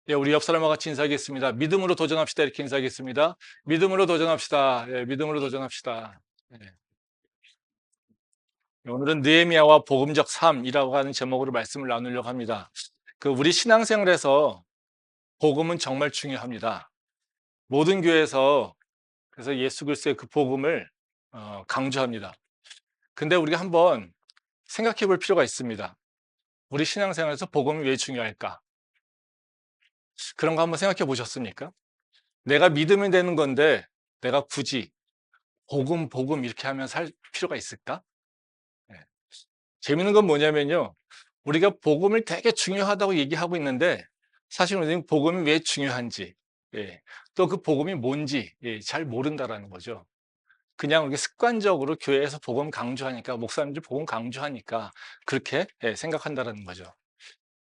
예, 우리 옆 사람과 같이 인사하겠습니다. 믿음으로 도전합시다. 이렇게 인사하겠습니다. 믿음으로 도전합시다. 예, 믿음으로 도전합시다. 예. 오늘은 느헤미야와 복음적 삶이라고 하는 제목으로 말씀을 나누려고 합니다. 우리 신앙생활에서 복음은 정말 중요합니다. 모든 교회에서 그래서 예수 그리스도의 그 복음을 강조합니다. 근데 우리가 한번 생각해 볼 필요가 있습니다. 우리 신앙생활에서 복음이 왜 중요할까? 그런 거 한번 생각해 보셨습니까? 내가 믿으면 되는 건데 내가 굳이 복음 이렇게 하면 살 필요가 있을까? 예. 재밌는 건 뭐냐면요. 우리가 복음을 되게 중요하다고 얘기하고 있는데 사실 우리는 복음이 왜 중요한지, 예, 또 그 복음이 뭔지 잘 모른다라는 거죠. 그냥 우리가 습관적으로 교회에서 복음 강조하니까 목사님들 복음 강조하니까 그렇게 생각한다라는 거죠.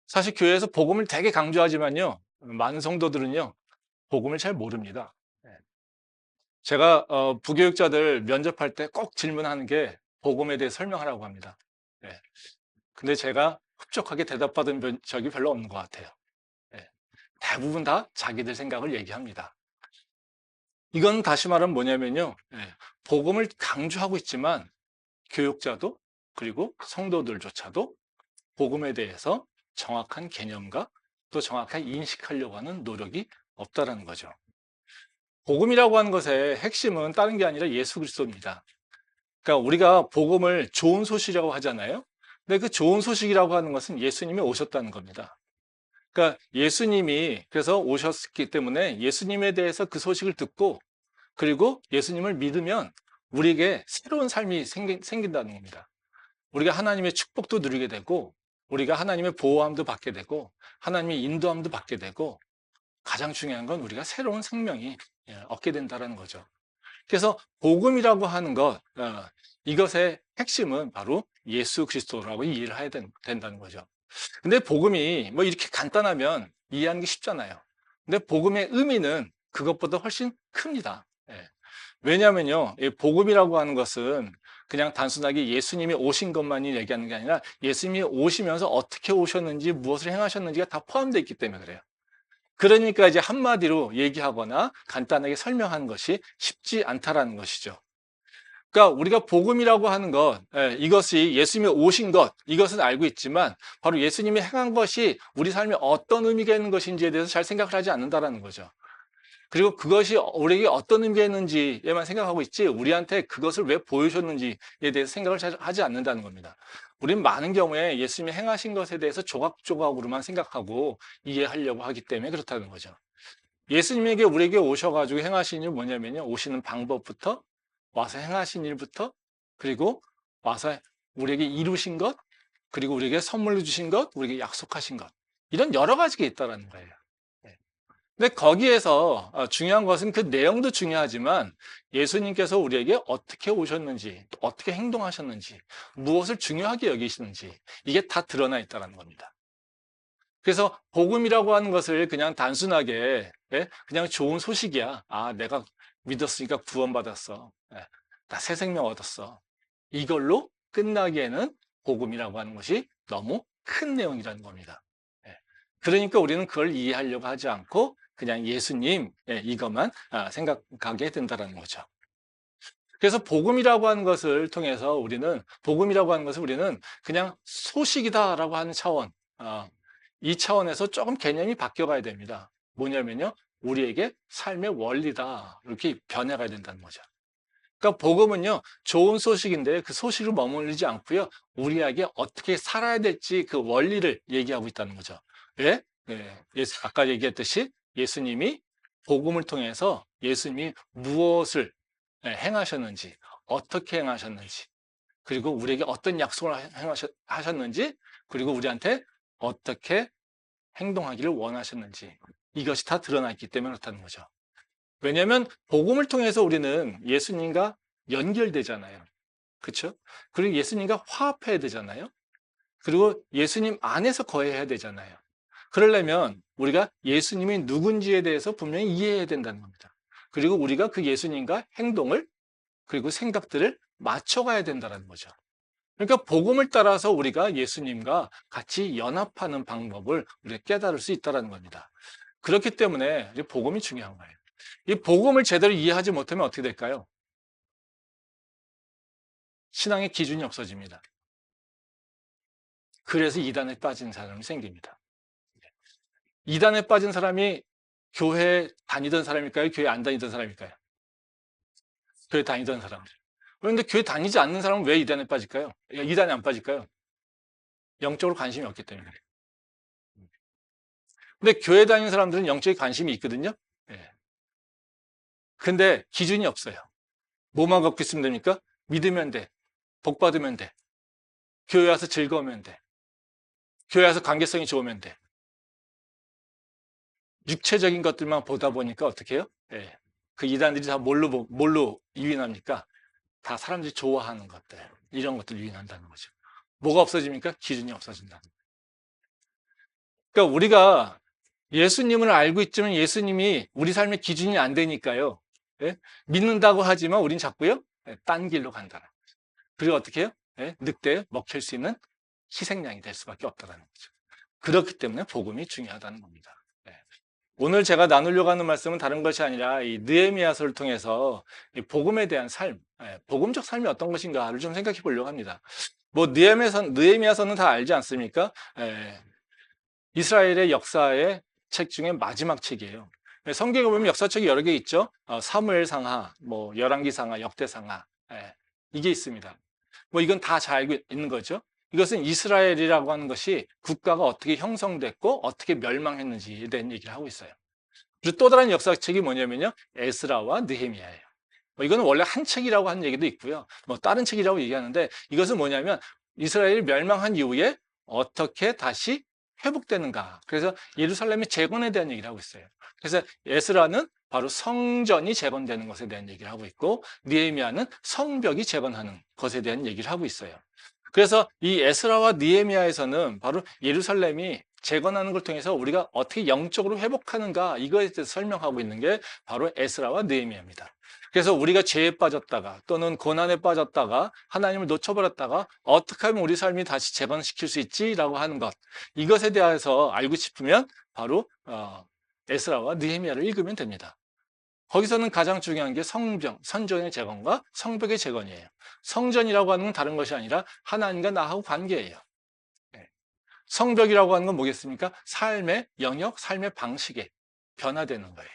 사실 교회에서 복음을 되게 강조하지만요. 많은 성도들은요. 복음을 잘 모릅니다. 예. 제가 부교육자들 면접할 때 꼭 질문하는 게 복음에 대해 설명하라고 합니다. 예. 근데 제가 흡족하게 대답받은 적이 별로 없는 것 같아요. 예. 대부분 다 자기들 생각을 얘기합니다. 이건 다시 말하면 뭐냐면요. 예. 복음을 강조하고 있지만 교육자도 그리고 성도들조차도 복음에 대해서 정확한 개념과 또 정확하게 인식하려고 하는 노력이 없다라는 거죠. 복음이라고 하는 것의 핵심은 다른 게 아니라 예수 그리스도입니다. 그러니까 우리가 복음을 좋은 소식이라고 하잖아요. 근데 그 좋은 소식이라고 하는 것은 예수님이 오셨다는 겁니다. 그러니까 예수님이 그래서 오셨기 때문에 예수님에 대해서 그 소식을 듣고 그리고 예수님을 믿으면 우리에게 새로운 삶이 생긴다는 겁니다. 우리가 하나님의 축복도 누리게 되고 우리가 하나님의 보호함도 받게 되고 하나님의 인도함도 받게 되고 가장 중요한 건 우리가 새로운 생명이 얻게 된다는 거죠. 그래서 복음이라고 하는 것, 이것의 핵심은 바로 예수 그리스도라고 이해를 해야 된다는 거죠. 근데 복음이 뭐 이렇게 간단하면 이해하는 게 쉽잖아요. 근데 복음의 의미는 그것보다 훨씬 큽니다. 예. 왜냐하면요, 이 복음이라고 하는 것은 그냥 단순하게 예수님이 오신 것만이 얘기하는 게 아니라 예수님이 오시면서 어떻게 오셨는지 무엇을 행하셨는지가 다 포함되어 있기 때문에 그래요. 그러니까 이제 한마디로 얘기하거나 간단하게 설명하는 것이 쉽지 않다라는 것이죠. 그러니까 우리가 복음이라고 하는 것, 이것이 예수님이 오신 것, 이것은 알고 있지만 바로 예수님이 행한 것이 우리 삶에 어떤 의미가 있는 것인지에 대해서 잘 생각을 하지 않는다라는 거죠. 그리고 그것이 우리에게 어떤 의미가 있는지에만 생각하고 있지 우리한테 그것을 왜 보여줬는지에 대해서 생각을 잘 하지 않는다는 겁니다. 우리는 많은 경우에 예수님이 행하신 것에 대해서 조각조각으로만 생각하고 이해하려고 하기 때문에 그렇다는 거죠. 예수님에게 우리에게 오셔가지고 행하신 일 뭐냐면요. 오시는 방법부터 와서 행하신 일부터 그리고 와서 우리에게 이루신 것 그리고 우리에게 선물로 주신 것 우리에게 약속하신 것 이런 여러 가지가 있다는 거예요. 네. 근데 거기에서 중요한 것은 그 내용도 중요하지만 예수님께서 우리에게 어떻게 오셨는지 또 어떻게 행동하셨는지 무엇을 중요하게 여기시는지 이게 다 드러나 있다는 겁니다. 그래서 복음이라고 하는 것을 그냥 단순하게 그냥 좋은 소식이야. 아, 내가 믿었으니까 구원받았어. 나 새 생명 얻었어. 이걸로 끝나기에는 복음이라고 하는 것이 너무 큰 내용이라는 겁니다. 예. 그러니까 우리는 그걸 이해하려고 하지 않고 그냥 예수님 이것만 생각하게 된다는 거죠. 그래서 복음이라고 하는 것을 통해서 우리는 그냥 소식이다라고 하는 차원, 이 차원에서 조금 개념이 바뀌어가야 됩니다. 뭐냐면요, 우리에게 삶의 원리다 이렇게 변해가야 된다는 거죠. 그러니까 복음은요, 좋은 소식인데 그 소식을 머무르지 않고요, 우리에게 어떻게 살아야 될지 그 원리를 얘기하고 있다는 거죠. 왜? 아까 얘기했듯이 예수님이 복음을 통해서 예수님이 무엇을 행하셨는지, 어떻게 행하셨는지, 그리고 우리에게 어떤 약속을 하셨는지, 그리고 우리한테 어떻게 행동하기를 원하셨는지, 이것이 다 드러나 있기 때문에 그렇다는 거죠. 왜냐하면 복음을 통해서 우리는 예수님과 연결되잖아요. 그렇죠? 그리고 예수님과 화합해야 되잖아요. 그리고 예수님 안에서 거해야 되잖아요. 그러려면 우리가 예수님이 누군지에 대해서 분명히 이해해야 된다는 겁니다. 그리고 우리가 그 예수님과 행동을 그리고 생각들을 맞춰가야 된다는 거죠. 그러니까 복음을 따라서 우리가 예수님과 같이 연합하는 방법을 우리가 깨달을 수 있다는 겁니다. 그렇기 때문에 이제 복음이 중요한 거예요. 이 복음을 제대로 이해하지 못하면 어떻게 될까요? 신앙의 기준이 없어집니다. 그래서 이단에 빠진 사람이 생깁니다. 이단에 빠진 사람이 교회 다니던 사람일까요? 교회 안 다니던 사람일까요? 교회 다니던 사람들. 그런데 교회 다니지 않는 사람은 왜 이단에 빠질까요? 이단에 안 빠질까요? 영적으로 관심이 없기 때문에. 근데 교회 다니는 사람들은 영적인 관심이 있거든요. 예. 근데 기준이 없어요. 뭐만 갖고 있으면 됩니까? 믿으면 돼. 복 받으면 돼. 교회 와서 즐거우면 돼. 교회 와서 관계성이 좋으면 돼. 육체적인 것들만 보다 보니까 어떻게 해요? 예. 그 이단들이 다 뭘로 유인합니까? 다 사람들이 좋아하는 것들, 이런 것들 유인한다는 거죠. 뭐가 없어집니까? 기준이 없어진다는 거예요. 그러니까 우리가 예수님을 알고 있지만 예수님이 우리 삶의 기준이 안 되니까요. 예? 믿는다고 하지만 우린 자꾸요, 예, 딴 길로 간다는 거죠. 그리고 어떻게 해요? 예? 늑대에 먹힐 수 있는 희생양이 될 수밖에 없다는 거죠. 그렇기 때문에 복음이 중요하다는 겁니다. 예. 오늘 제가 나누려고 하는 말씀은 다른 것이 아니라 이 느헤미야서를 통해서 이 복음에 대한 삶, 예, 복음적 삶이 어떤 것인가를 좀 생각해 보려고 합니다. 뭐 느헤미야서는 다 알지 않습니까? 예, 이스라엘의 역사의 책 중에 마지막 책이에요. 성경에 보면 역사책이 여러 개 있죠. 사무엘상하, 뭐 열왕기상하, 역대상하, 예, 이게 있습니다. 뭐 이건 다 잘 알고 있는 거죠. 이것은 이스라엘이라고 하는 것이 국가가 어떻게 형성됐고 어떻게 멸망했는지에 대한 얘기를 하고 있어요. 그리고 또 다른 역사책이 뭐냐면요, 에스라와 느헤미야예요. 뭐 이거는 원래 한 책이라고 하는 얘기도 있고요. 뭐 다른 책이라고 얘기하는데 이것은 뭐냐면 이스라엘이 멸망한 이후에 어떻게 다시 회복되는가. 그래서 예루살렘의 재건에 대한 얘기를 하고 있어요. 그래서 에스라는 바로 성전이 재건되는 것에 대한 얘기를 하고 있고 느헤미야는 성벽이 재건하는 것에 대한 얘기를 하고 있어요. 그래서 이 에스라와 느헤미야에서는 바로 예루살렘이 재건하는 걸 통해서 우리가 어떻게 영적으로 회복하는가, 이거에 대해서 설명하고 있는 게 바로 에스라와 느헤미야입니다. 그래서 우리가 죄에 빠졌다가 또는 고난에 빠졌다가 하나님을 놓쳐버렸다가 어떻게 하면 우리 삶이 다시 재건시킬 수 있지라고 하는 것, 이것에 대해서 알고 싶으면 바로 에스라와 느헤미야를 읽으면 됩니다. 거기서는 가장 중요한 게 선전의 재건과 성벽의 재건이에요. 성전이라고 하는 건 다른 것이 아니라 하나님과 나하고 관계예요. 예. 성벽이라고 하는 건 뭐겠습니까? 삶의 영역, 삶의 방식에 변화되는 거예요.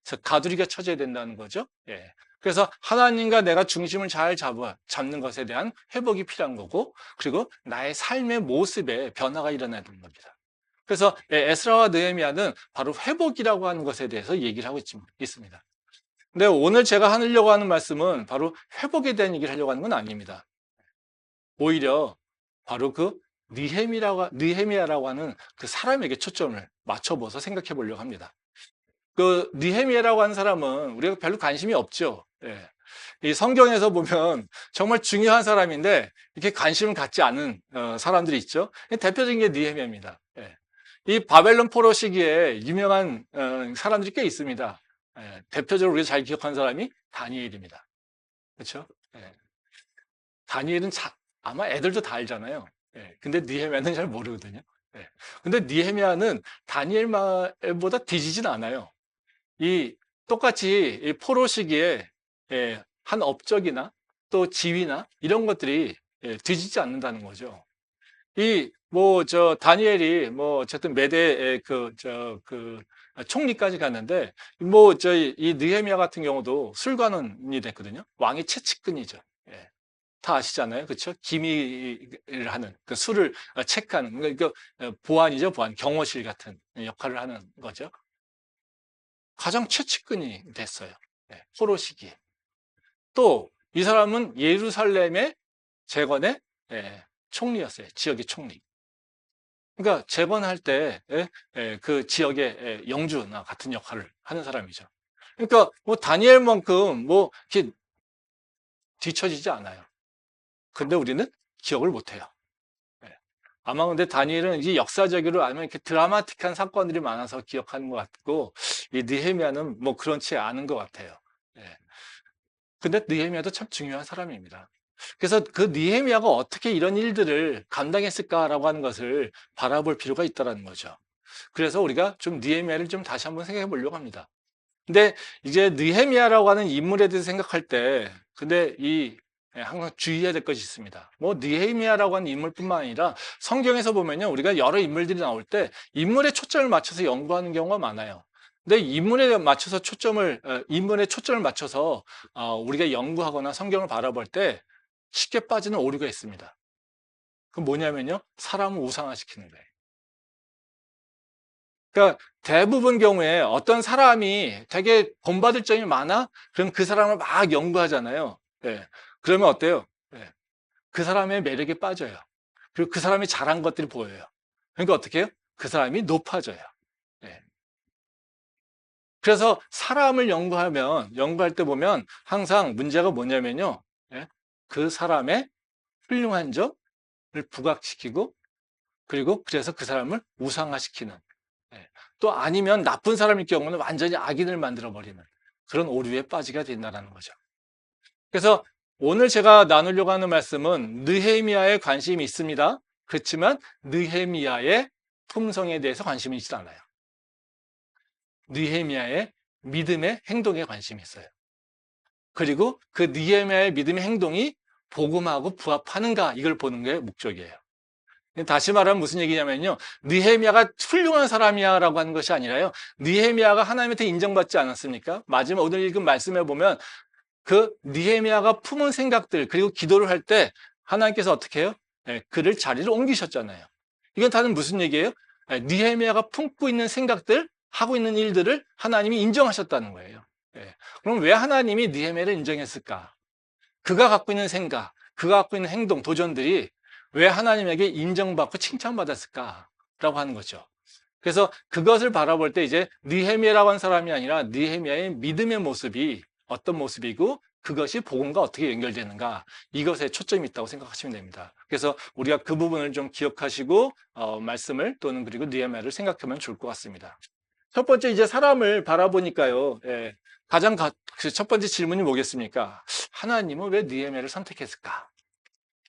그래서 가두리가 쳐져야 된다는 거죠. 예. 그래서 하나님과 내가 중심을 잘 잡는 것에 대한 회복이 필요한 거고, 그리고 나의 삶의 모습에 변화가 일어나야 되는 겁니다. 그래서 에스라와 느헤미야는 바로 회복이라고 하는 것에 대해서 얘기를 하고 있습니다. 근데 오늘 제가 하려고 하는 말씀은 바로 회복에 대한 얘기를 하려고 하는 건 아닙니다. 오히려 바로 그 느헤미야라고 하는 그 사람에게 초점을 맞춰보서 생각해 보려고 합니다. 그 느헤미야라고 하는 사람은 우리가 별로 관심이 없죠. 예. 이 성경에서 보면 정말 중요한 사람인데 이렇게 관심을 갖지 않은 사람들이 있죠. 대표적인 게 느헤미야입니다. 예. 이 바벨론 포로 시기에 유명한 사람들이 꽤 있습니다. 예. 대표적으로 우리가 잘 기억하는 사람이 다니엘입니다. 그렇죠? 예. 다니엘은 아마 애들도 다 알잖아요. 예. 근데 느헤미야는 잘 모르거든요. 예. 근데 느헤미야는 다니엘보다 뒤지진 않아요. 똑같이 이 포로 시기에 한 업적이나 또 지위나 이런 것들이 뒤지지 않는다는 거죠. 다니엘이 어쨌든 메대 총리까지 갔는데 이 느헤미야 같은 경우도 술관원이 됐거든요. 왕의 최측근이죠. 예. 다 아시잖아요. 그렇죠? 기미를 하는 그 술을 체크하는 그러니까 보안이죠. 보안, 경호실 같은 역할을 하는 거죠. 가장 최측근이 됐어요. 포로 시기에. 또 이 사람은 예루살렘의 재건의 총리였어요. 지역의 총리. 그러니까 재건할 때 그 지역의 영주나 같은 역할을 하는 사람이죠. 그러니까 다니엘만큼 이렇게 뒤처지지 않아요. 근데 우리는 기억을 못해요. 아마 근데 다니엘은 이게 역사적으로 아니면 이렇게 드라마틱한 사건들이 많아서 기억하는 것 같고, 이 느헤미야는 그렇지 않은 것 같아요. 근데 느헤미야도 참 중요한 사람입니다. 그래서 그 느헤미야가 어떻게 이런 일들을 감당했을까라고 하는 것을 바라볼 필요가 있다는 거죠. 그래서 우리가 좀 느헤미야를 좀 다시 한번 생각해 보려고 합니다. 근데 이제 느헤미야라고 하는 인물에 대해서 생각할 때 근데 항상 주의해야 될 것이 있습니다. 뭐 느헤미야라고 하는 인물뿐만 아니라 성경에서 보면요. 우리가 여러 인물들이 나올 때 인물에 초점을 맞춰서 연구하는 경우가 많아요. 근데 인물에 초점을 맞춰서 우리가 연구하거나 성경을 바라볼 때 쉽게 빠지는 오류가 있습니다. 그건 뭐냐면요. 사람을 우상화시키는 거예요. 그러니까 대부분 경우에 어떤 사람이 되게 본받을 점이 많아? 그럼 그 사람을 막 연구하잖아요. 예. 그러면 어때요? 예. 그 사람의 매력에 빠져요. 그리고 그 사람이 잘한 것들이 보여요. 그러니까 어떻게 해요? 그 사람이 높아져요. 예. 그래서 사람을 연구할 때 보면 항상 문제가 뭐냐면요. 예. 그 사람의 훌륭한 점을 부각시키고 그리고 그래서 그 사람을 우상화시키는 예. 또 아니면 나쁜 사람일 경우는 완전히 악인을 만들어 버리는 그런 오류에 빠지게 된다는 거죠. 그래서 오늘 제가 나누려고 하는 말씀은 느헤미야에 관심이 있습니다. 그렇지만 느헤미야의 품성에 대해서 관심이 있지 않아요. 느헤미야의 믿음의 행동에 관심이 있어요. 그리고 그 느헤미야의 믿음의 행동이 복음하고 부합하는가 이걸 보는 게 목적이에요. 다시 말하면 무슨 얘기냐면요. 느헤미야가 훌륭한 사람이야라고 하는 것이 아니라요. 느헤미야가 하나님한테 인정받지 않았습니까? 마지막 오늘 읽은 말씀에 보면 그 느헤미야가 품은 생각들 그리고 기도를 할 때 하나님께서 어떻게 해요? 예, 그를 자리를 옮기셨잖아요. 이건 다는 무슨 얘기예요? 예, 느헤미야가 품고 있는 생각들, 하고 있는 일들을 하나님이 인정하셨다는 거예요. 예, 그럼 왜 하나님이 느헤미야를 인정했을까? 그가 갖고 있는 생각, 그가 갖고 있는 행동, 도전들이 왜 하나님에게 인정받고 칭찬받았을까라고 하는 거죠. 그래서 그것을 바라볼 때 이제 느헤미야라고 하는 사람이 아니라 느헤미야의 믿음의 모습이 어떤 모습이고 그것이 복음과 어떻게 연결되는가 이것에 초점이 있다고 생각하시면 됩니다. 그래서 우리가 그 부분을 좀 기억하시고 말씀을 또는 그리고 느헤미야를 생각하면 좋을 것 같습니다. 첫 번째 이제 사람을 바라보니까요. 예, 첫 번째 질문이 뭐겠습니까? 하나님은 왜 느헤미야를 선택했을까?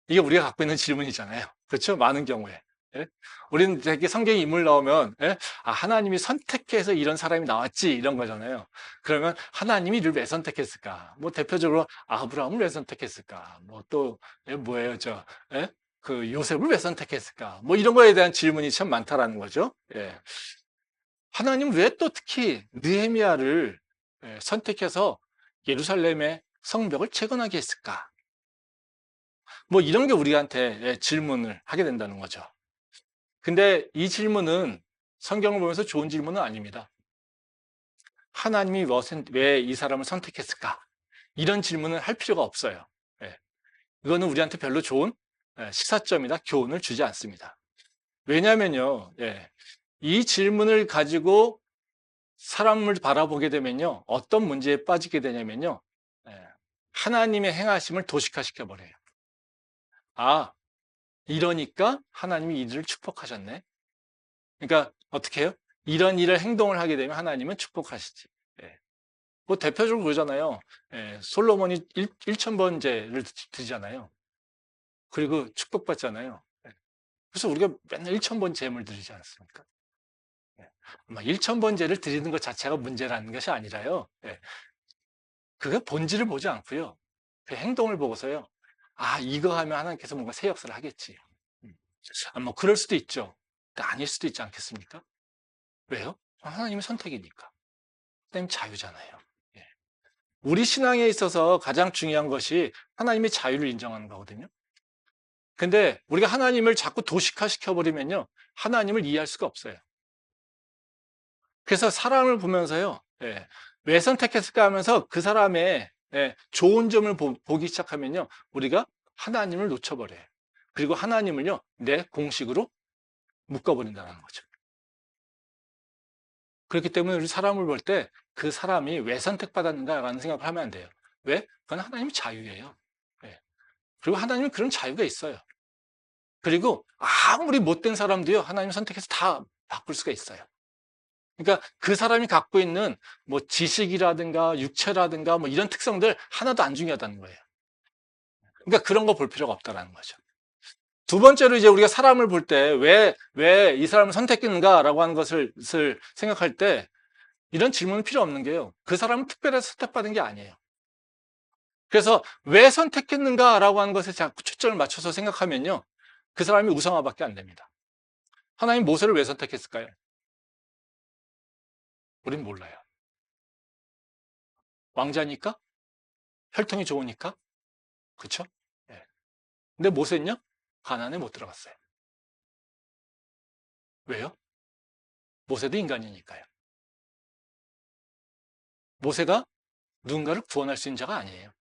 이게 우리가 갖고 있는 질문이잖아요. 그렇죠? 많은 경우에. 예? 우리는 되게 성경에 인물 나오면 예? 하나님이 선택해서 이런 사람이 나왔지 이런 거잖아요. 그러면 하나님이 이를 왜 선택했을까? 뭐 대표적으로 아브라함을 왜 선택했을까? 뭐 또 뭐예요, 예? 그 요셉을 왜 선택했을까? 뭐 이런 거에 대한 질문이 참 많다라는 거죠. 예. 하나님은 왜 또 특히 느헤미야를 선택해서 예루살렘의 성벽을 재건하게 했을까? 뭐 이런 게 우리한테 질문을 하게 된다는 거죠. 근데 이 질문은 성경을 보면서 좋은 질문은 아닙니다. 하나님이 왜 이 사람을 선택했을까? 이런 질문을 할 필요가 없어요. 예. 이거는 우리한테 별로 좋은 시사점이나 교훈을 주지 않습니다. 왜냐하면요, 이 질문을 가지고 사람을 바라보게 되면요, 어떤 문제에 빠지게 되냐면요, 하나님의 행하심을 도식화시켜 버려요. 이러니까 하나님이 이들을 축복하셨네. 그러니까 어떻게 해요? 이런 일을 행동을 하게 되면 하나님은 축복하시지. 예. 뭐 대표적으로 그러잖아요. 솔로몬이 1,000번제를 드리잖아요. 그리고 축복받잖아요. 그래서 우리가 맨날 1,000번 제물 드리지 않습니까? 1,000번제를 드리는 것 자체가 문제라는 것이 아니라요. 그게 본질을 보지 않고요. 그 행동을 보고서요. 이거 하면 하나님께서 뭔가 새 역사를 하겠지. 음. 뭐 그럴 수도 있죠. 근데 아닐 수도 있지 않겠습니까? 왜요? 하나님의 선택이니까. 하나님 자유잖아요. 예. 우리 신앙에 있어서 가장 중요한 것이 하나님의 자유를 인정하는 거거든요. 근데 우리가 하나님을 자꾸 도식화시켜 버리면요. 하나님을 이해할 수가 없어요. 그래서 사람을 보면서요. 왜 선택했을까 하면서 그 사람의 좋은 점을 보기 시작하면요. 우리가 하나님을 놓쳐버려요. 그리고 하나님을요. 내 공식으로 묶어버린다는 거죠. 그렇기 때문에 우리 사람을 볼 때 그 사람이 왜 선택받았는가라는 생각을 하면 안 돼요. 왜? 그건 하나님의 자유예요. 예. 그리고 하나님은 그런 자유가 있어요. 그리고 아무리 못된 사람도요. 하나님 선택해서 다 바꿀 수가 있어요. 그러니까 그 사람이 갖고 있는 뭐 지식이라든가 육체라든가 뭐 이런 특성들 하나도 안 중요하다는 거예요. 그러니까 그런 거 볼 필요가 없다라는 거죠. 두 번째로 이제 우리가 사람을 볼 때 왜 이 사람을 선택했는가라고 하는 것을 생각할 때 이런 질문은 필요 없는 게요. 그 사람은 특별해서 선택받은 게 아니에요. 그래서 왜 선택했는가라고 하는 것에 자꾸 초점을 맞춰서 생각하면요. 그 사람이 우상화밖에 안 됩니다. 하나님 모세를 왜 선택했을까요? 우린 몰라요. 왕자니까? 혈통이 좋으니까? 그렇죠? 예. 근데 모세는요? 가나안에 못 들어갔어요. 왜요? 모세도 인간이니까요. 모세가 누군가를 구원할 수 있는 자가 아니에요.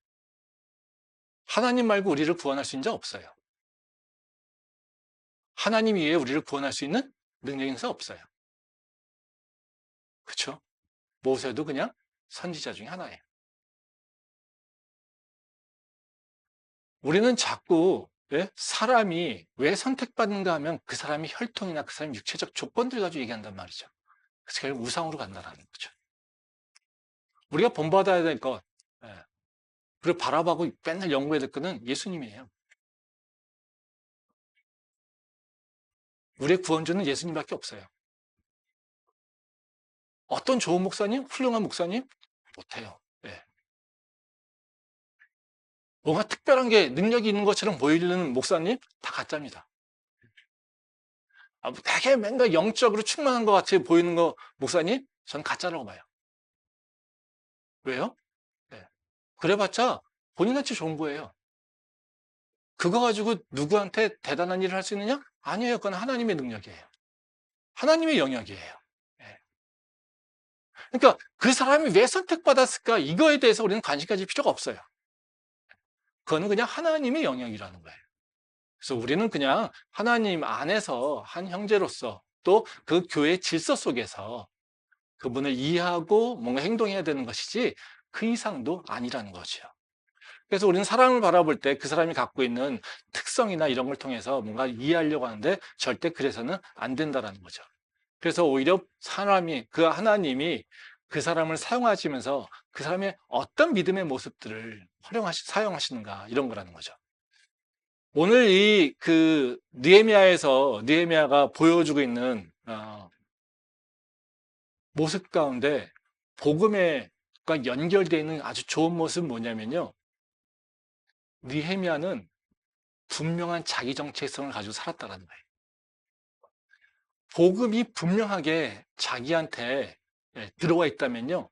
하나님 말고 우리를 구원할 수 있는 자 없어요. 하나님 이외에 우리를 구원할 수 있는 능력 있는 자 없어요. 그렇죠? 모세도 그냥 선지자 중에 하나예요. 우리는 자꾸 사람이 왜 선택받는가 하면 그 사람이 혈통이나 그 사람의 육체적 조건들 가지고 얘기한단 말이죠. 그래서 결국 우상으로 간다는 거죠. 우리가 본받아야 될 것, 그리고 바라보고 맨날 연구해야 될 것은 예수님이에요. 우리의 구원주는 예수님밖에 없어요. 어떤 좋은 목사님, 훌륭한 목사님 못해요. 네. 뭔가 특별한 게 능력이 있는 것처럼 보이는 목사님 다 가짜입니다. 되게 맨날 영적으로 충만한 것 같이 보이는 거 목사님 전 가짜라고 봐요. 왜요? 네. 그래봤자 본인한테 좋은 거예요. 그거 가지고 누구한테 대단한 일을 할 수 있느냐? 아니에요. 그건 하나님의 능력이에요. 하나님의 영역이에요. 네. 그러니까 그 사람이 왜 선택받았을까? 이거에 대해서 우리는 관심 가질 필요가 없어요. 그거는 그냥 하나님의 영역이라는 거예요. 그래서 우리는 그냥 하나님 안에서 한 형제로서 또 그 교회 질서 속에서 그분을 이해하고 뭔가 행동해야 되는 것이지 그 이상도 아니라는 거죠. 그래서 우리는 사람을 바라볼 때 그 사람이 갖고 있는 특성이나 이런 걸 통해서 뭔가 이해하려고 하는데 절대 그래서는 안 된다라는 거죠. 그래서 오히려 사람이, 그 하나님이 그 사람을 사용하시면서 그 사람의 어떤 믿음의 모습들을 사용하시는가 이런 거라는 거죠. 오늘 느헤미야가 보여주고 있는 모습 가운데 복음과 연결되어 있는 아주 좋은 모습은 뭐냐면요. 느헤미야는 분명한 자기 정체성을 가지고 살았다는 거예요. 복음이 분명하게 자기한테 들어와 있다면요.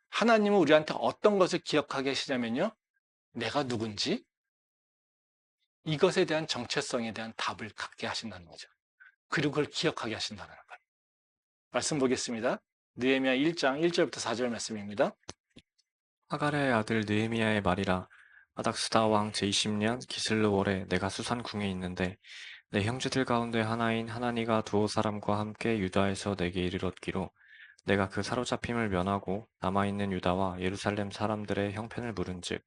하나님은 우리한테 어떤 것을 기억하게 하시냐면요. 내가 누군지 이것에 대한 정체성에 대한 답을 갖게 하신다는 거죠. 그리고 그걸 기억하게 하신다는 거예요. 말씀 보겠습니다. 느헤미야 1장 1절부터 4절 말씀입니다. 하갈의 아들 느헤미야의 말이라. 아닥수다 왕 제20년 기슬르월에 내가 수산궁에 있는데 내 형제들 가운데 하나인 하나니가 두어 사람과 함께 유다에서 내게 이르렀기로 내가 그 사로잡힘을 면하고 남아있는 유다와 예루살렘 사람들의 형편을 물은즉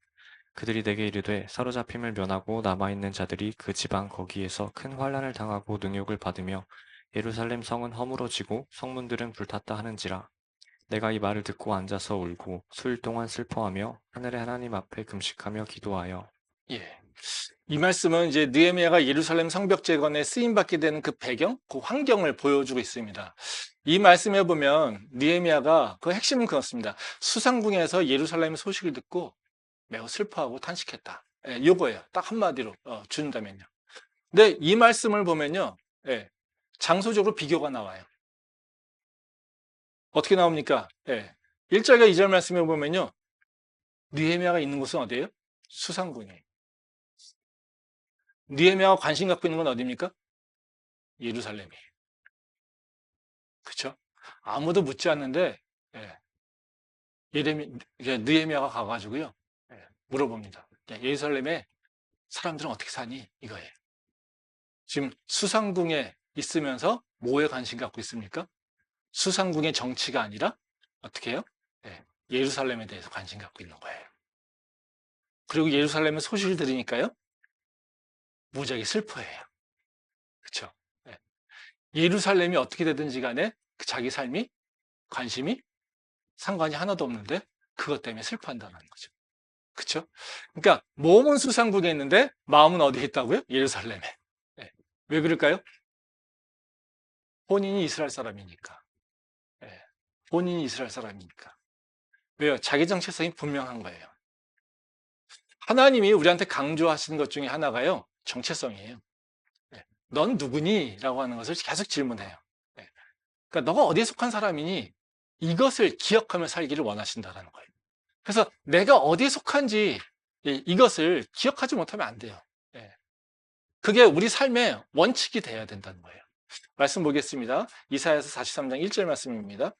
그들이 내게 이르되 사로잡힘을 면하고 남아있는 자들이 그 지방 거기에서 큰 환난을 당하고 능욕을 받으며 예루살렘 성은 허물어지고 성문들은 불탔다 하는지라. 내가 이 말을 듣고 앉아서 울고 수일 동안 슬퍼하며 하늘의 하나님 앞에 금식하며 기도하여. 예. 이 말씀은 이제 느헤미야가 예루살렘 성벽 재건에 쓰임 받게 되는 그 배경, 그 환경을 보여주고 있습니다. 이 말씀에 보면 느헤미야가 그 핵심은 그렇습니다. 수상궁에서 예루살렘 소식을 듣고 매우 슬퍼하고 탄식했다. 예, 요거예요. 딱 한마디로 준다면요. 근데 이 말씀을 보면요. 예, 장소적으로 비교가 나와요. 어떻게 나옵니까? 예. 1절과 2절 말씀에 보면요. 느헤미야가 있는 곳은 어디예요? 수상궁이에요. 느헤미야가 관심 갖고 있는 건 어디입니까? 예루살렘이에요. 그렇죠? 아무도 묻지 않는데 예, 느헤미야가 가가지고요. 물어봅니다. 예루살렘에 사람들은 어떻게 사니? 이거예요. 지금 수상궁에 있으면서 뭐에 관심 갖고 있습니까? 수상궁의 정치가 아니라 어떻게 해요? 예루살렘에 대해서 관심 갖고 있는 거예요. 그리고 예루살렘의 소식을 들으니까요. 무지하게 슬퍼해요. 그렇죠? 예루살렘이 어떻게 되든지 간에 그 자기 삶이 관심이 상관이 하나도 없는데 그것 때문에 슬퍼한다는 거죠. 그렇죠? 그러니까 몸은 수상궁에 있는데 마음은 어디에 있다고요? 예루살렘에. 왜 그럴까요? 본인이 이스라엘 사람이니까. 예, 본인이 이스라엘 사람이니까. 왜요? 자기 정체성이 분명한 거예요. 하나님이 우리한테 강조하시는 것 중에 하나가요, 정체성이에요. 예, 넌 누구니? 라고 하는 것을 계속 질문해요. 예, 그러니까 너가 어디에 속한 사람이니? 이것을 기억하며 살기를 원하신다는 거예요. 그래서 내가 어디에 속한지 이것을 기억하지 못하면 안 돼요. 예, 그게 우리 삶의 원칙이 돼야 된다는 거예요. 말씀 보겠습니다. 이사야서 43장 1절 말씀입니다.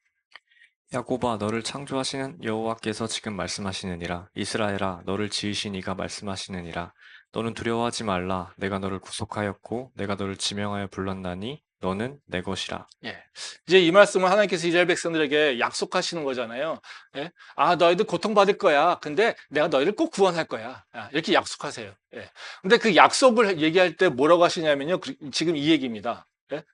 야곱아, 너를 창조하시는 여호와께서 지금 말씀하시느니라. 이스라엘아, 너를 지으신 이가 말씀하시느니라. 너는 두려워하지 말라. 내가 너를 구속하였고 내가 너를 지명하여 불렀나니 너는 내 것이라. 예. 이제 이 말씀은 하나님께서 이스라엘 백성들에게 약속하시는 거잖아요. 예? 아, 너희들 고통받을 거야. 근데 내가 너희를 꼭 구원할 거야. 아, 이렇게 약속하세요. 예. 근데 그 약속을 얘기할 때 뭐라고 하시냐면요. 지금 이 얘기입니다. 예?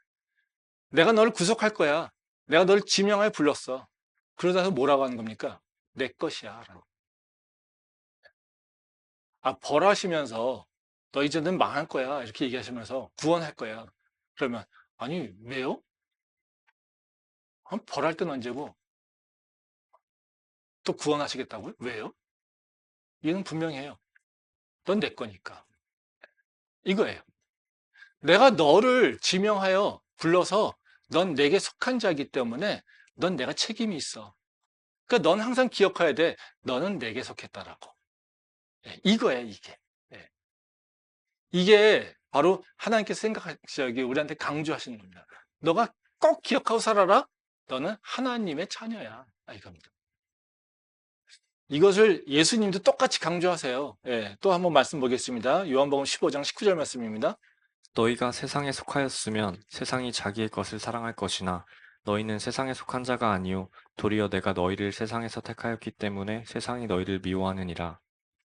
내가 너를 구속할 거야. 내가 너를 지명하여 불렀어. 그러다 서 뭐라고 하는 겁니까? 내 것이야. 아, 벌하시면서 너 이제는 망할 거야. 이렇게 얘기하시면서 구원할 거야. 그러면 아니, 왜요? 벌할 땐 언제고 또 구원하시겠다고요? 왜요? 얘는 분명히 해요. 넌 내 거니까. 이거예요. 내가 너를 지명하여 불러서 넌 내게 속한 자이기 때문에 넌 내가 책임이 있어. 그러니까 넌 항상 기억해야 돼. 너는 내게 속했다라고. 예, 이거예요, 이게. 예. 이게 바로 하나님께서 생각하시기 우리한테 강조하시는 겁니다. 너가 꼭 기억하고 살아라. 너는 하나님의 자녀야. 이겁니다. 이것을 예수님도 똑같이 강조하세요. 예, 또 한번 말씀 보겠습니다. 요한복음 15장 19절 말씀입니다. 너희가 세상에 속하였으면 세상이 자기의 것을 사랑할 것이나 너희는 세상에 속한 자가 아니요 도리어 내가 너희를 세상에서 택하였기 때문에 세상이 너희를 미워하느니라.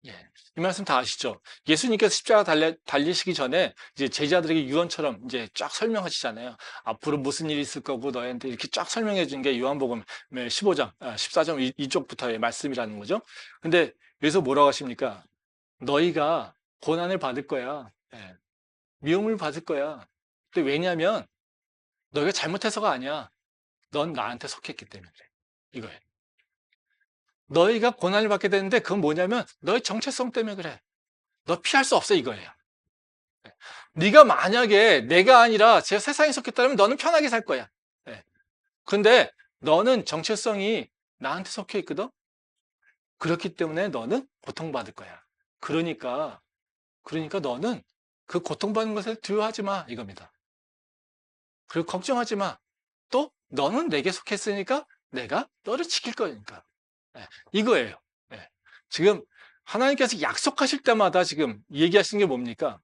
예. 이 말씀 다 아시죠? 예수님께서 십자가 달리시기 전에 이제 제자들에게 유언처럼 이제 쫙 설명하시잖아요. 앞으로 무슨 일이 있을 거고 너희한테 이렇게 쫙 설명해 준 게 요한복음 15장, 14장 이쪽부터의 말씀이라는 거죠. 근데 여기서 뭐라고 하십니까? 너희가 고난을 받을 거야. 예. 미움을 받을 거야. 근데 왜냐하면 너희가 잘못해서가 아니야. 넌 나한테 속했기 때문에 그래. 이거예요. 너희가 고난을 받게 되는데 그건 뭐냐면 너희 정체성 때문에 그래. 너 피할 수 없어 이거예요. 네가 만약에 내가 아니라 제 세상에 속했다면 너는 편하게 살 거야. 예. 근데 너는 정체성이 나한테 속해 있거든. 그렇기 때문에 너는 고통받을 거야. 그러니까 너는 그 고통받는 것을 두려워하지 마 이겁니다. 그리고 걱정하지 마. 또 너는 내게 속했으니까 내가 너를 지킬 거니까. 예, 이거예요. 예. 지금 하나님께서 약속하실 때마다 지금 얘기하시는 게 뭡니까?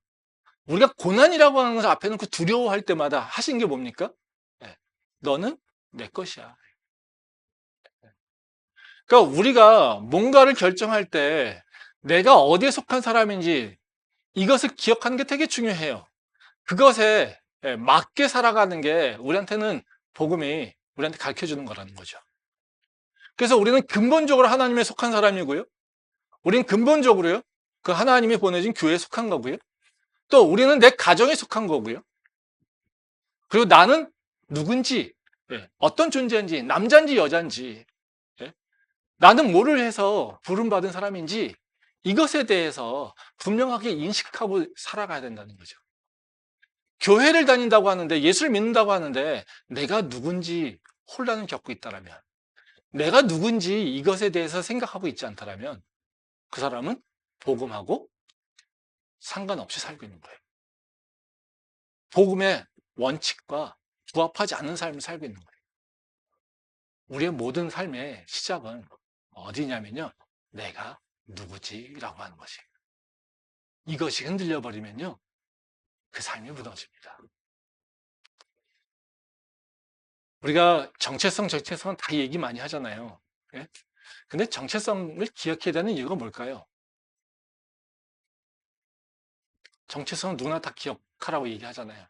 우리가 고난이라고 하는 것을 앞에 놓고 두려워할 때마다 하신 게 뭡니까? 예, 너는 내 것이야. 그러니까 우리가 뭔가를 결정할 때 내가 어디에 속한 사람인지 이것을 기억하는 게 되게 중요해요. 그것에 맞게 살아가는 게 우리한테는 복음이 우리한테 가르쳐 주는 거라는 거죠. 그래서 우리는 근본적으로 하나님에 속한 사람이고요. 우리는 근본적으로요. 그 하나님이 보내준 교회에 속한 거고요. 또 우리는 내 가정에 속한 거고요. 그리고 나는 누군지, 어떤 존재인지, 남자인지 여자인지, 나는 뭐를 해서 부름받은 사람인지 이것에 대해서 분명하게 인식하고 살아가야 된다는 거죠. 교회를 다닌다고 하는데, 예수를 믿는다고 하는데 내가 누군지 혼란을 겪고 있다라면, 내가 누군지 이것에 대해서 생각하고 있지 않다라면 그 사람은 복음하고 상관없이 살고 있는 거예요. 복음의 원칙과 부합하지 않는 삶을 살고 있는 거예요. 우리의 모든 삶의 시작은 어디냐면요. 내가 누구지라고 하는 것이에요. 이것이 흔들려 버리면요. 그 삶이 무너집니다. 우리가 정체성은 다 얘기 많이 하잖아요. 예? 근데 정체성을 기억해야 되는 이유가 뭘까요? 정체성은 누구나 다 기억하라고 얘기하잖아요.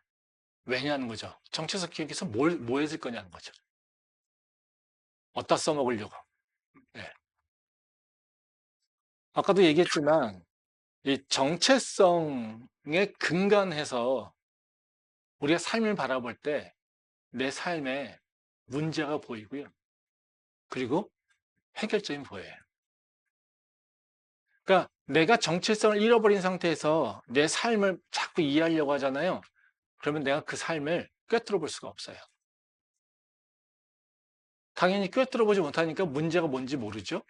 왜냐는 거죠. 정체성 기억해서 뭐 했을 거냐는 거죠. 어디다 써먹으려고. 예. 아까도 얘기했지만 이 정체성에 근간해서 우리가 삶을 바라볼 때 내 삶에 문제가 보이고요. 그리고 해결점이 보여요. 그러니까 내가 정체성을 잃어버린 상태에서 내 삶을 자꾸 이해하려고 하잖아요. 그러면 내가 그 삶을 꿰뚫어 볼 수가 없어요. 당연히 꿰뚫어 보지 못하니까 문제가 뭔지 모르죠.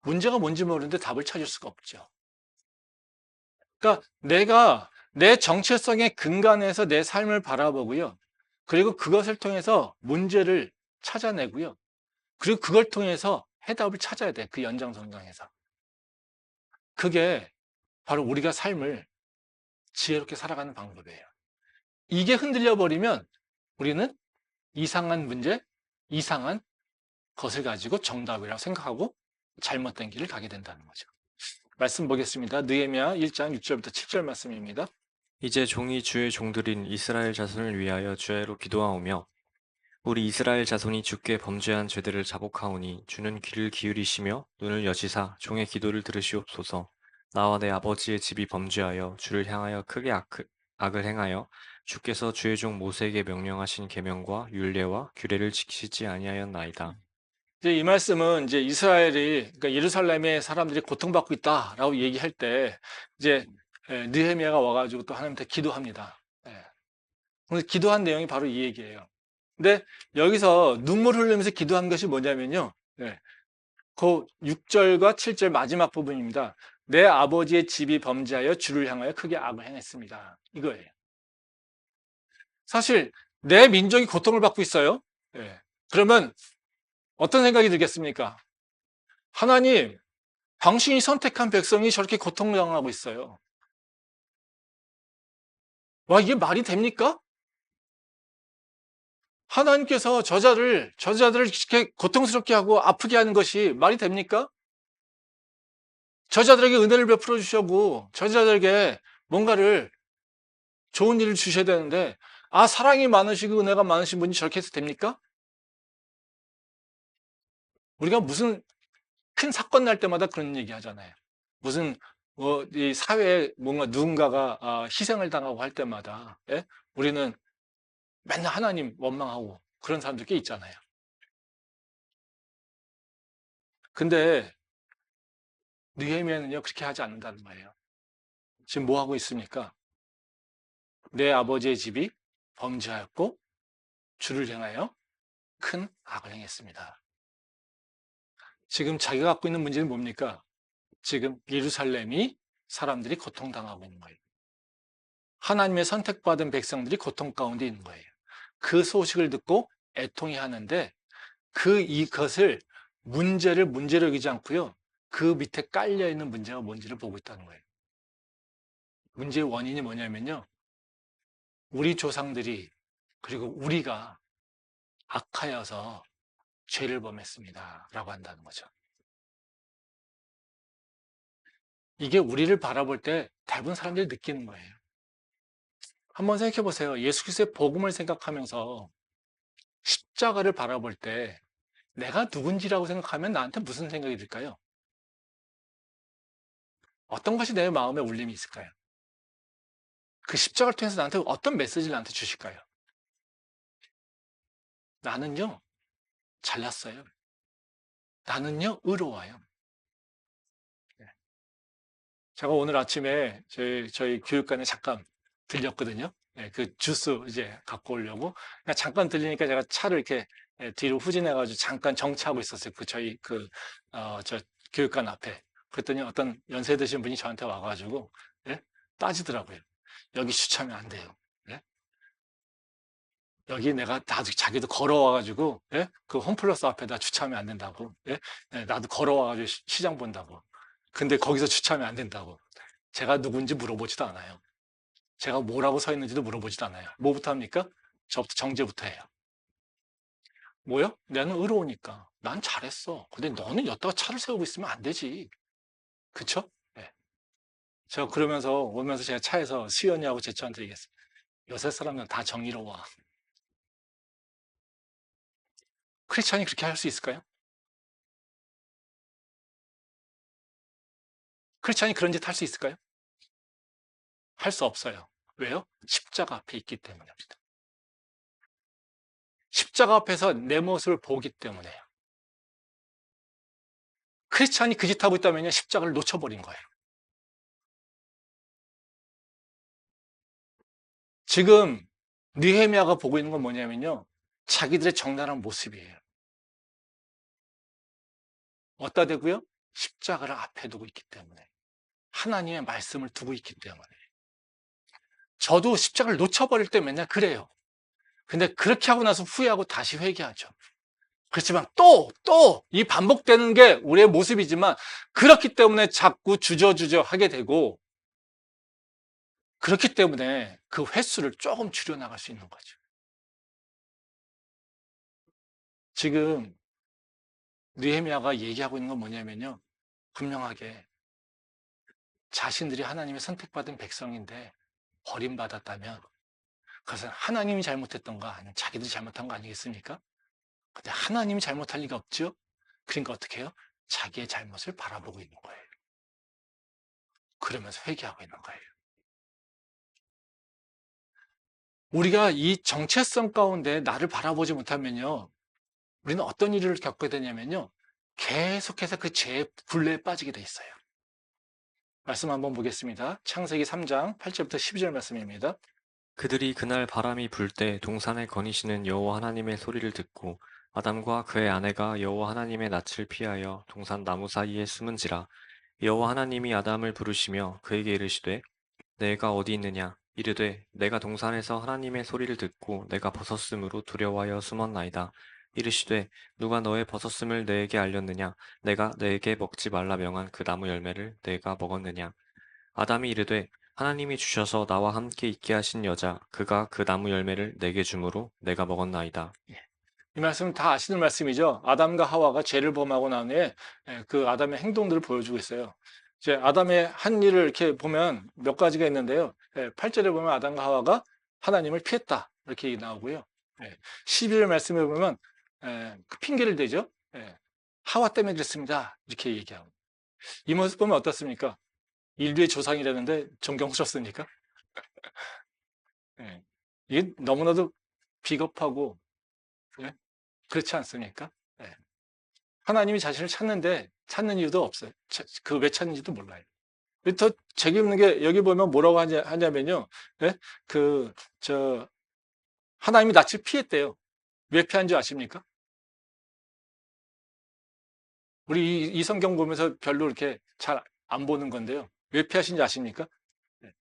문제가 뭔지 모르는데 답을 찾을 수가 없죠. 그러니까 내가 내 정체성의 근간에서 내 삶을 바라보고요. 그리고 그것을 통해서 문제를 찾아내고요. 그리고 그걸 통해서 해답을 찾아야 돼. 그 연장선상에서. 그게 바로 우리가 삶을 지혜롭게 살아가는 방법이에요. 이게 흔들려 버리면 우리는 이상한 문제, 이상한 것을 가지고 정답이라고 생각하고 잘못된 길을 가게 된다는 거죠. 말씀 보겠습니다. 느헤미야 1장 6절부터 7절 말씀입니다. 이제 종이 주의 종들인 이스라엘 자손을 위하여 주야로 기도하오며 우리 이스라엘 자손이 주께 범죄한 죄들을 자복하오니 주는 귀를 기울이시며 눈을 여시사 종의 기도를 들으시옵소서. 나와 내 아버지의 집이 범죄하여 주를 향하여 크게 악을 행하여 주께서 주의 종 모세에게 명령하신 계명과 율례와 규례를 지키지 아니하였나이다. 이제 이 말씀은 이제 이스라엘이, 그러니까 예루살렘의 사람들이 고통받고 있다라고 얘기할 때 이제 느헤미야가 와가지고 또 하나님한테 기도합니다. 예. 오늘 기도한 내용이 바로 이 얘기예요. 근데 여기서 눈물 흘리면서 기도한 것이 뭐냐면요. 예. 그 6절과 7절 마지막 부분입니다. 내 아버지의 집이 범죄하여 주를 향하여 크게 악을 행했습니다. 이거예요. 사실 내 민족이 고통을 받고 있어요. 예. 그러면 어떤 생각이 들겠습니까? 하나님, 당신이 선택한 백성이 저렇게 고통당하고 있어요. 와, 이게 말이 됩니까? 하나님께서 저자들을 이렇게 고통스럽게 하고 아프게 하는 것이 말이 됩니까? 저자들에게 은혜를 베풀어 주시고 저자들에게 뭔가를 좋은 일을 주셔야 되는데, 아, 사랑이 많으시고 은혜가 많으신 분이 저렇게 해서 됩니까? 우리가 무슨 큰 사건 날 때마다 그런 얘기 하잖아요. 무슨 이 사회에 뭔가 누군가가 희생을 당하고 할 때마다, 예? 우리는 맨날 하나님 원망하고 그런 사람들 꽤 있잖아요. 근데 느헤미야는요, 그렇게 하지 않는다는 거예요. 지금 뭐 하고 있습니까? 내 아버지의 집이 범죄하였고 주를 향하여 큰 악을 행했습니다. 지금 자기가 갖고 있는 문제는 뭡니까? 지금 예루살렘이 사람들이 고통당하고 있는 거예요. 하나님의 선택받은 백성들이 고통 가운데 있는 거예요. 그 소식을 듣고 애통해 하는데 이것을 문제를 문제로 여기지 않고요. 그 밑에 깔려 있는 문제가 뭔지를 보고 있다는 거예요. 문제의 원인이 뭐냐면요. 우리 조상들이 그리고 우리가 악하여서 죄를 범했습니다. 라고 한다는 거죠. 이게 우리를 바라볼 때 대부분 사람들이 느끼는 거예요. 한번 생각해 보세요. 예수 그리스도의 복음을 생각하면서 십자가를 바라볼 때 내가 누군지라고 생각하면 나한테 무슨 생각이 들까요? 어떤 것이 내 마음에 울림이 있을까요? 그 십자가를 통해서 나한테 어떤 메시지를 나한테 주실까요? 나는요, 잘났어요. 나는요, 의로워요. 네. 제가 오늘 아침에 저희 교육관에 잠깐 들렸거든요. 네, 그 주스 이제 갖고 오려고. 그냥 잠깐 들리니까 제가 차를 이렇게 뒤로 후진해가지고 잠깐 정차하고 있었어요. 저 교육관 앞에. 그랬더니 어떤 연세 드신 분이 저한테 와가지고, 예? 따지더라고요. 여기 주차하면 안 돼요. 예? 여기 나도 자기도 걸어와가지고, 예? 그 홈플러스 앞에다 주차하면 안 된다고. 예? 예, 나도 걸어와가지고 시장 본다고. 근데 거기서 주차하면 안 된다고. 제가 누군지 물어보지도 않아요. 제가 뭐라고 서 있는지도 물어보지도 않아요. 뭐부터 합니까? 저부터 정죄부터 해요. 뭐요? 나는 의로우니까. 난 잘했어. 근데 너는 여기다가 차를 세우고 있으면 안 되지. 그쵸? 예. 제가 그러면서 오면서 제가 차에서 수연이하고 제처한테 얘기했어요. 요새 사람들은 다 정의로워. 크리스찬이 그렇게 할 수 있을까요? 크리스찬이 그런 짓 할 수 있을까요? 할 수 없어요. 왜요? 십자가 앞에 있기 때문입니다. 십자가 앞에서 내 모습을 보기 때문에요. 크리스찬이 그 짓 하고 있다면요, 십자가를 놓쳐버린 거예요. 지금 느헤미야가 보고 있는 건 뭐냐면요, 자기들의 적나라한 모습이에요. 어디다 대고요? 십자가를 앞에 두고 있기 때문에, 하나님의 말씀을 두고 있기 때문에. 저도 십자가를 놓쳐버릴 때 맨날 그래요. 근데 그렇게 하고 나서 후회하고 다시 회개하죠. 그렇지만 또 이 반복되는 게 우리의 모습이지만, 그렇기 때문에 자꾸 주저주저 하게 되고, 그렇기 때문에 그 횟수를 조금 줄여나갈 수 있는 거죠. 지금 느헤미야가 얘기하고 있는 건 뭐냐면요, 분명하게 자신들이 하나님의 선택받은 백성인데 버림받았다면 그것은 하나님이 잘못했던가 아니면 자기들이 잘못한 거 아니겠습니까? 근데 하나님이 잘못할 리가 없죠. 그러니까 어떻게 해요? 자기의 잘못을 바라보고 있는 거예요. 그러면서 회개하고 있는 거예요. 우리가 이 정체성 가운데 나를 바라보지 못하면요, 우리는 어떤 일을 겪게 되냐면요, 계속해서 그 죄의 굴레에 빠지게 돼 있어요. 말씀 한번 보겠습니다. 창세기 3장 8절부터 12절 말씀입니다. 그들이 그날 바람이 불 때 동산에 거니시는 여호와 하나님의 소리를 듣고 아담과 그의 아내가 여호와 하나님의 낯을 피하여 동산 나무 사이에 숨은지라. 여호와 하나님이 아담을 부르시며 그에게 이르시되 내가 어디 있느냐? 이르되 내가 동산에서 하나님의 소리를 듣고 내가 벗었으므로 두려워하여 숨었나이다. 이르시되 누가 너의 벗었음을 내게 알렸느냐? 내가 내게 먹지 말라 명한 그 나무 열매를 내가 먹었느냐? 아담이 이르되 하나님이 주셔서 나와 함께 있게 하신 여자 그가 그 나무 열매를 내게 주므로 내가 먹었나이다. 이 말씀은 다 아시는 말씀이죠. 아담과 하와가 죄를 범하고 난 후에 그 아담의 행동들을 보여주고 있어요. 이제 아담의 한 일을 이렇게 보면 몇 가지가 있는데요. 8절에 보면 아담과 하와가 하나님을 피했다, 이렇게 나오고요. 12절 말씀에 보면 그 핑계를 대죠. 하와 때문에 그랬습니다, 이렇게 얘기하고. 이 모습 보면 어떻습니까? 인류의 조상이라는데 존경스럽습니까? 예. 이게 너무나도 비겁하고, 예? 그렇지 않습니까? 예. 하나님이 자신을 찾는데 찾는 이유도 없어요. 그 왜 찾는지도 몰라요. 더 재미있는 게 여기 보면 뭐라고 하냐면요. 예? 하나님이 낯을 피했대요. 왜 피한 줄 아십니까? 우리 이 성경 보면서 별로 이렇게 잘 안 보는 건데요. 왜 피하신지 아십니까? 예.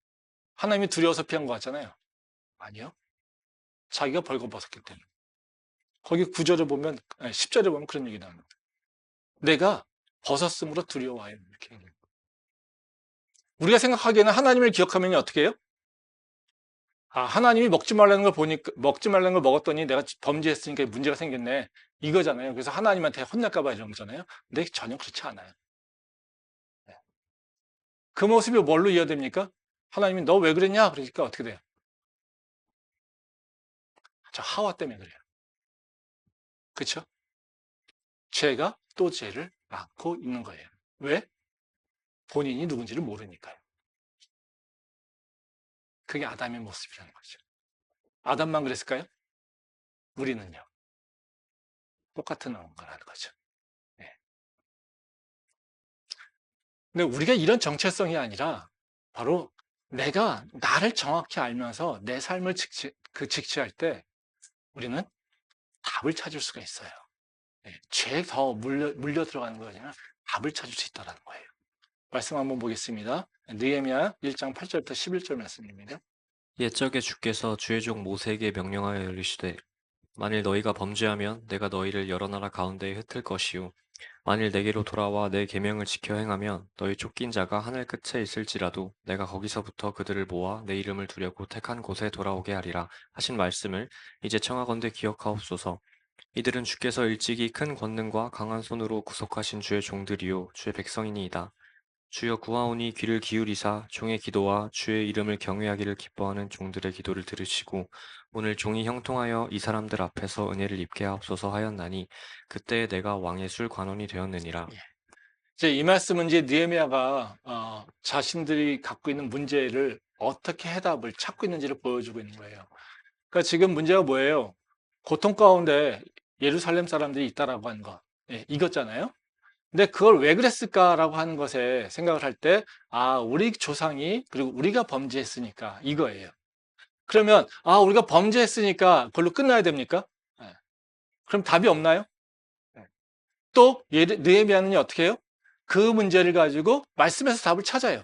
하나님이 두려워서 피한 것 같잖아요. 아니요. 자기가 벌거벗었기 때문에. 거기 9절에 보면, 10절에 보면 그런 얘기 나옵니다. 내가 벗었으므로 두려워해요, 이렇게 얘기해요. 우리가 생각하기에는 하나님을 기억하면 어떻게 해요? 아, 하나님이 먹지 말라는 걸 보니까, 먹지 말라는 걸 먹었더니 내가 범죄했으니까 문제가 생겼네, 이거잖아요. 그래서 하나님한테 혼날까 봐 이런 거잖아요. 근데 전혀 그렇지 않아요. 네. 그 모습이 뭘로 이해됩니까? 하나님이 너 왜 그랬냐? 그러니까 어떻게 돼요? 저 하와 때문에 그래요. 그렇죠? 죄가 또 죄를 낳고 있는 거예요. 왜? 본인이 누군지를 모르니까요. 그게 아담의 모습이라는 거죠. 아담만 그랬을까요? 우리는요. 똑같은 거라는 거죠. 네. 근데 우리가 이런 정체성이 아니라 바로 내가 나를 정확히 알면서 내 삶을 직시할 때 우리는 답을 찾을 수가 있어요. 네. 죄에 더 물려 들어가는 거 아니라 답을 찾을 수 있다는 거예요. 말씀 한번 보겠습니다. 느헤미야 1장 8절부터 11절 말씀입니다. 옛적에 주께서 주의 종 모세에게 명령하여 이르시되 만일 너희가 범죄하면 내가 너희를 여러 나라 가운데에 흩을 것이요 만일 내게로 돌아와 내 계명을 지켜 행하면 너희 쫓긴 자가 하늘 끝에 있을지라도 내가 거기서부터 그들을 모아 내 이름을 두려고 택한 곳에 돌아오게 하리라 하신 말씀을 이제 청하건대 기억하옵소서. 이들은 주께서 일찍이 큰 권능과 강한 손으로 구속하신 주의 종들이요 주의 백성이니이다. 주여 구하오니 귀를 기울이사 종의 기도와 주의 이름을 경외하기를 기뻐하는 종들의 기도를 들으시고 오늘 종이 형통하여 이 사람들 앞에서 은혜를 입게 하옵소서 하였나니 그때 내가 왕의 술 관원이 되었느니라. 이제 이 말씀은 이제 느헤미야가 자신들이 갖고 있는 문제를 어떻게 해답을 찾고 있는지를 보여주고 있는 거예요. 그러니까 지금 문제가 뭐예요? 고통 가운데 예루살렘 사람들이 있다라고 하는 거. 예, 이거잖아요. 근데 그걸 왜 그랬을까라고 하는 것에 생각을 할 때, 아, 우리 조상이, 그리고 우리가 범죄했으니까 이거예요. 그러면, 아, 우리가 범죄했으니까 그걸로 끝나야 됩니까? 예. 그럼 답이 없나요? 예. 또, 느헤미야는 어떻게 해요? 그 문제를 가지고 말씀에서 답을 찾아요.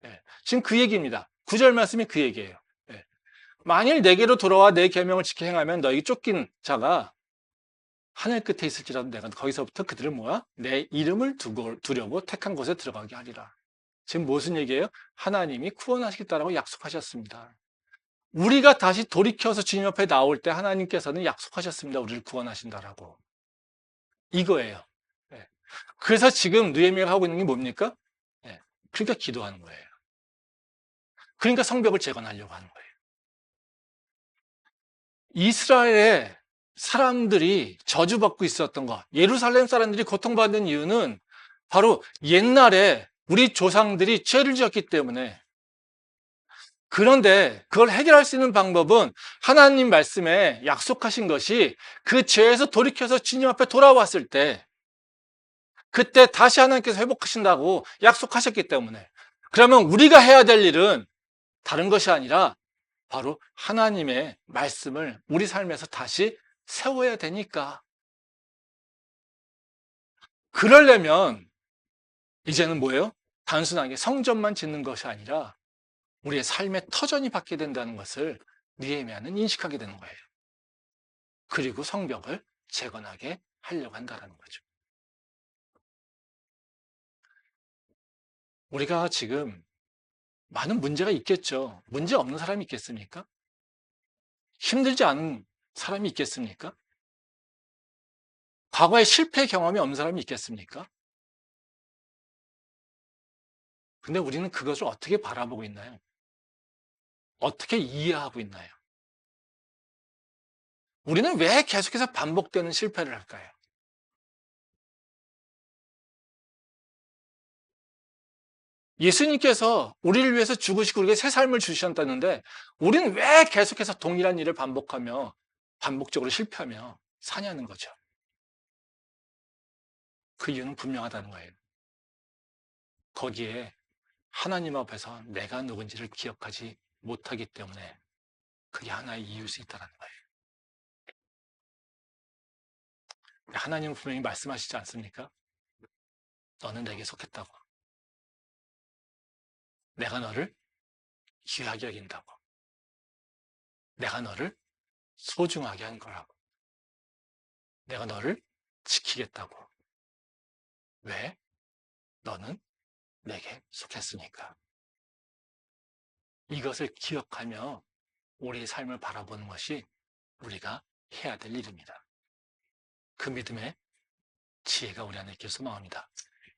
예. 지금 그 얘기입니다. 9절 말씀이 그 얘기예요. 예. 만일 내게로 돌아와 내 계명을 지켜 행하면 너희 쫓긴 자가 하늘 끝에 있을지라도 내가 거기서부터 그들을 모아 내 이름을 두려고 택한 곳에 들어가게 하리라. 지금 무슨 얘기예요? 하나님이 구원하시겠다라고 약속하셨습니다. 우리가 다시 돌이켜서 주님 앞에 나올 때 하나님께서는 약속하셨습니다. 우리를 구원하신다라고. 이거예요. 예. 그래서 지금 느헤미야가 하고 있는 게 뭡니까? 예. 그러니까 기도하는 거예요. 그러니까 성벽을 재건하려고 하는 거예요. 이스라엘의 사람들이 저주받고 있었던 것, 예루살렘 사람들이 고통받는 이유는 바로 옛날에 우리 조상들이 죄를 지었기 때문에. 그런데 그걸 해결할 수 있는 방법은 하나님 말씀에 약속하신 것이 그 죄에서 돌이켜서 주님 앞에 돌아왔을 때 그때 다시 하나님께서 회복하신다고 약속하셨기 때문에. 그러면 우리가 해야 될 일은 다른 것이 아니라 바로 하나님의 말씀을 우리 삶에서 다시 세워야 되니까. 그러려면 이제는 뭐예요? 단순하게 성전만 짓는 것이 아니라 우리의 삶의 터전이 받게 된다는 것을 느헤미야는 인식하게 되는 거예요. 그리고 성벽을 재건하게 하려고 한다는 거죠. 우리가 지금 많은 문제가 있겠죠. 문제 없는 사람이 있겠습니까? 힘들지 않은 사람이 있겠습니까? 과거에 실패 경험이 없는 사람이 있겠습니까? 근데 우리는 그것을 어떻게 바라보고 있나요? 어떻게 이해하고 있나요? 우리는 왜 계속해서 반복되는 실패를 할까요? 예수님께서 우리를 위해서 죽으시고 우리에게 새 삶을 주셨다는데 우리는 왜 계속해서 동일한 일을 반복하며 반복적으로 실패하며 사냐는 거죠. 그 이유는 분명하다는 거예요. 거기에 하나님 앞에서 내가 누군지를 기억하지 못하기 때문에 그게 하나의 이유일 수 있다는 거예요. 하나님은 분명히 말씀하시지 않습니까? 너는 내게 속했다고. 내가 너를 귀하게 여긴다고. 내가 너를 소중하게 한 거라고. 내가 너를 지키겠다고. 왜? 너는 내게 속했으니까. 이것을 기억하며 우리의 삶을 바라보는 것이 우리가 해야 될 일입니다. 그 믿음의 지혜가 우리 안에 있길 소망합니다.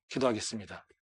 기도하겠습니다.